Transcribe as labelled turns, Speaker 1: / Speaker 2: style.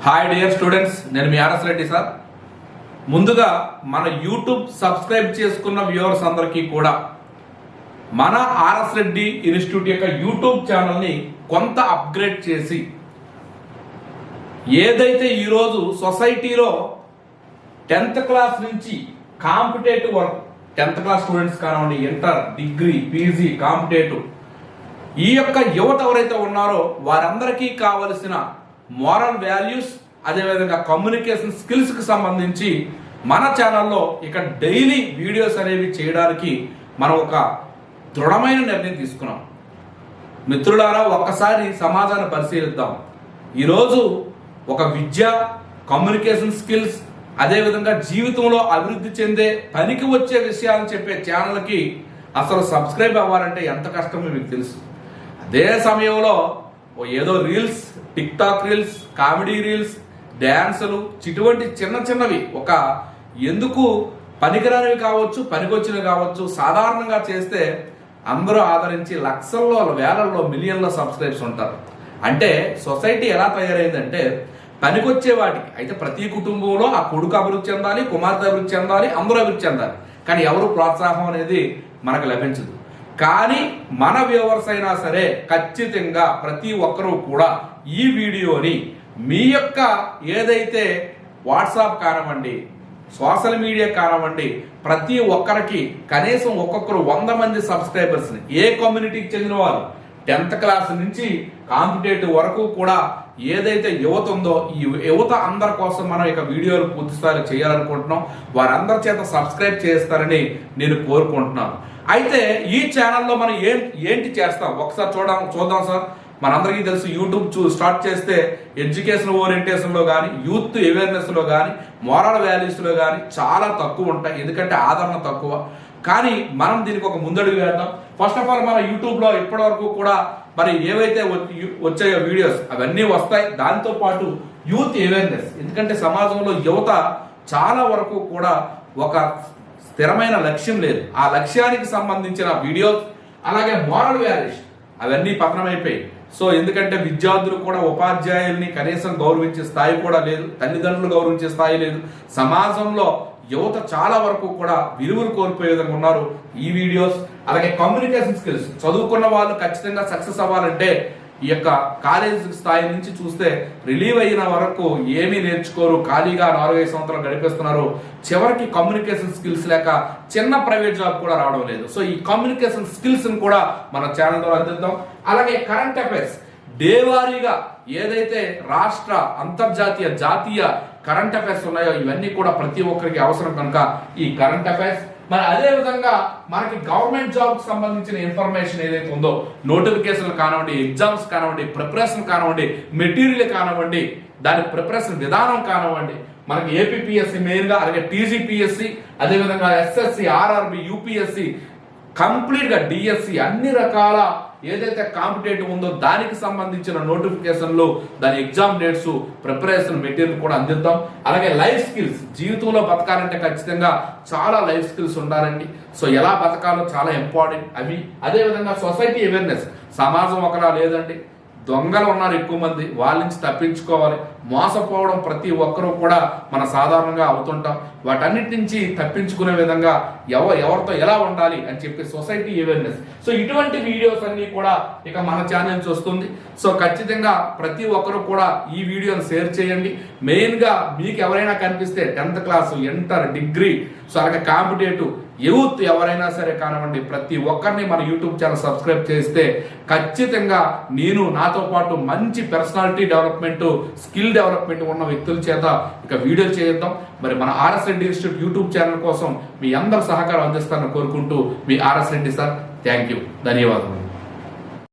Speaker 1: Hi dear students, నేను మీ RS Reddy sir. ముందుగా మన యూట్యూబ్ సబ్స్క్రైబ్ చేసుకున్న వ్యూవర్స్ అందరికీ కూడా మన ఆర్ఎస్ రెడ్డి ఇన్స్టిట్యూట్ యొక్క యూట్యూబ్ ఛానల్ని కొంత అప్గ్రేడ్ చేసి ఏదైతే ఈరోజు సొసైటీలో 10th క్లాస్ నుంచి కాంపిటేటివ్ వరకు 10th క్లాస్ స్టూడెంట్స్ కానివ్వండి, ఇంటర్, డిగ్రీ, పీజీ, కాంపిటేటివ్ ఈ యొక్క యువత ఎవరైతే ఉన్నారో వారందరికీ కావలసిన మోరల్ వాల్యూస్, అదేవిధంగా కమ్యూనికేషన్ స్కిల్స్కి సంబంధించి మన ఛానల్లో ఇక డైలీ వీడియోస్ అనేవి చేయడానికి మనం ఒక దృఢమైన నిర్ణయం తీసుకున్నాం. మిత్రులారా, ఒక్కసారి సమాజాన్ని పరిశీలిద్దాం. ఈరోజు ఒక విద్య, కమ్యూనికేషన్ స్కిల్స్, అదేవిధంగా జీవితంలో అభివృద్ధి చెందే పనికి వచ్చే విషయాలను చెప్పే ఛానల్కి అసలు సబ్స్క్రైబ్ అవ్వాలంటే ఎంత కష్టమో మీకు తెలుసు. అదే సమయంలో ఏదో reels, tick talk reels, comedy reels, డ్యాన్సులు, ఇటువంటి చిన్నవి ఒక ఎందుకు పనికిరానివి కావచ్చు, పనికొచ్చినవి కావచ్చు, సాధారణంగా చేస్తే అందరూ ఆదరించి లక్షల్లో, వేలల్లో, మిలియన్ల సబ్స్క్రైబ్స్ ఉంటారు. అంటే సొసైటీ ఎలా తయారైందంటే పనికొచ్చే వాటికి అయితే ప్రతి కుటుంబంలో ఆ కొడుకు అభివృద్ధి చెందాలి, కుమార్తె అభివృద్ధి చెందాలి, అందరూ అభివృద్ధి చెందాలి. కానీ ఎవరు ప్రోత్సాహం అనేది మనకు లభించదు. కానీ మన వ్యూవర్స్ అయినా సరే ఖచ్చితంగా ప్రతి ఒక్కరూ కూడా ఈ వీడియోని మీ యొక్క ఏదైతే వాట్సాప్ కానివ్వండి, సోషల్ మీడియా కానివ్వండి, ప్రతి ఒక్కరికి కనీసం ఒక్కొక్కరు 100 మంది సబ్స్క్రైబర్స్ని, ఏ కమ్యూనిటీకి చెందిన వారు 10th క్లాస్ నుంచి కాంపిటేటివ్ వరకు కూడా ఏదైతే యువత ఉందో ఈ యువత అందరి కోసం మనం ఇక వీడియోలు పూర్తిస్థాయిలో చేయాలనుకుంటున్నాం. వారందరి చేత సబ్స్క్రైబ్ చేస్తారని నేను కోరుకుంటున్నాను. అయితే ఈ ఛానల్లో మనం ఏంటి చేస్తాం ఒకసారి చూద్దాం సార్. మనందరికీ తెలుసు, యూట్యూబ్ స్టార్ట్ చేస్తే ఎడ్యుకేషన్ ఓరియంటేషన్లో కానీ, యూత్ అవేర్నెస్లో కానీ, మోరల్ వాల్యూస్లో కానీ చాలా తక్కువ ఉంటాయి. ఎందుకంటే ఆదరణ తక్కువ. కానీ మనం దీనికి ఒక ముందడుగు వేద్దాం. ఫస్ట్ ఆఫ్ ఆల్ మన యూట్యూబ్లో ఇప్పటి వరకు కూడా మరి ఏవైతే వచ్చాయో వీడియోస్ అవన్నీ వస్తాయి. దాంతో పాటు యూత్ అవేర్నెస్, ఎందుకంటే సమాజంలో యువత చాలా వరకు కూడా ఒక స్థిరమైన లక్ష్యం లేదు. ఆ లక్ష్యానికి సంబంధించిన వీడియోస్, అలాగే మోరల్ వాల్యూస్ అవన్నీ పతనమైపోయాయి. సో ఎందుకంటే విద్యార్థులు కూడా ఉపాధ్యాయుల్ని కనీసం గౌరవించే స్థాయి కూడా లేదు, తల్లిదండ్రులు గౌరవించే స్థాయి లేదు. సమాజంలో యువత చాలా వరకు కూడా విలువలు కోల్పోయే విధంగా ఉన్నారు. ఈ వీడియోస్, అలాగే కమ్యూనికేషన్ స్కిల్స్, చదువుకున్న వాళ్ళు ఖచ్చితంగా సక్సెస్ అవ్వాలంటే ఈ యొక్క కాలేజ్ స్థాయి నుంచి చూస్తే రిలీవ్ అయిన వరకు ఏమీ నేర్చుకోరు, ఖాళీగా 4-5 సంవత్సరాలు గడిపేస్తున్నారు. చివరికి కమ్యూనికేషన్ స్కిల్స్ లేక చిన్న ప్రైవేట్ జాబ్ కూడా రావడం లేదు. సో ఈ కమ్యూనికేషన్ స్కిల్స్ కూడా మన ఛానల్ ద్వారా అందిద్దాం. అలాగే కరెంట్ అఫైర్స్ డేవారీగా ఏదైతే రాష్ట్ర, అంతర్జాతీయ, జాతీయ కరెంట్ అఫైర్స్ ఉన్నాయో ఇవన్నీ కూడా ప్రతి ఒక్కరికి అవసరం కనుక ఈ కరెంట్ అఫైర్స్, మరి అదే విధంగా మనకి గవర్నమెంట్ జాబ్ కి సంబంధించిన ఇన్ఫర్మేషన్ ఏదైతే ఉందో, నోటిఫికేషన్లు కానివ్వండి, ఎగ్జామ్స్ కానివ్వండి, ప్రిపరేషన్ కానివ్వండి, మెటీరియల్ కానివ్వండి, దాని ప్రిపరేషన్ విధానం కానివ్వండి, మనకి ఏపీపీఎస్సీ మెయిన్ గా, అలాగే టీజీపీఎస్సీ, అదేవిధంగా ఎస్ఎస్సి, ఆర్ఆర్బి, యూపీఎస్సీ, కంప్లీట్ గా డిఎస్సి, అన్ని రకాల ఏదైతే కాంపిటేటివ్ ఉందో దానికి సంబంధించిన నోటిఫికేషన్లు, దాని ఎగ్జామ్ డేట్స్, ప్రిపరేషన్ మెటీరియల్ కూడా అందిద్దాం. అలాగే లైఫ్ స్కిల్స్, జీవితంలో బతకాలంటే ఖచ్చితంగా చాలా లైఫ్ స్కిల్స్ ఉండాలండి. సో ఎలా బతకాలో చాలా ఇంపార్టెంట్ అవి. అదేవిధంగా సొసైటీ అవేర్నెస్, సమాజం ఒకలా లేదండి, దొంగలు ఉన్నారు ఎక్కువ మంది, వాళ్ళ నుంచి తప్పించుకోవాలి. మోసపోవడం ప్రతి ఒక్కరూ కూడా మన సాధారణంగా అవుతుంటాం. వాటన్నిటి నుంచి తప్పించుకునే విధంగా ఎవరితో ఎలా ఉండాలి అని చెప్పి సొసైటీ అవేర్నెస్. సో ఇటువంటి వీడియోస్ అన్ని కూడా ఇక మన ఛానల్ నుంచి వస్తుంది. సో ఖచ్చితంగా ప్రతి ఒక్కరు కూడా ఈ వీడియోని షేర్ చేయండి. మెయిన్గా మీకు ఎవరైనా కనిపిస్తే 10th class, inter, degree, so అలాగే కాంపిటేటివ్ యూత్ ఎవరైనా సరే కానివ్వండి, ప్రతి ఒక్కరిని మన యూట్యూబ్ ఛానల్ సబ్స్క్రైబ్ చేస్తే ఖచ్చితంగా నేను, నాతో పాటు మంచి పర్సనాలిటీ డెవలప్మెంట్, స్కిల్ డెవలప్మెంట్ ఉన్న వ్యక్తుల చేత ఇక వీడియోలు చేద్దాం. మరి మన RS Reddy institute YouTube channel కోసం మీ అందరి సహకారం అందిస్తారని కోరుకుంటూ మీ RS Reddy sir. Thank you, ధన్యవాదాలు.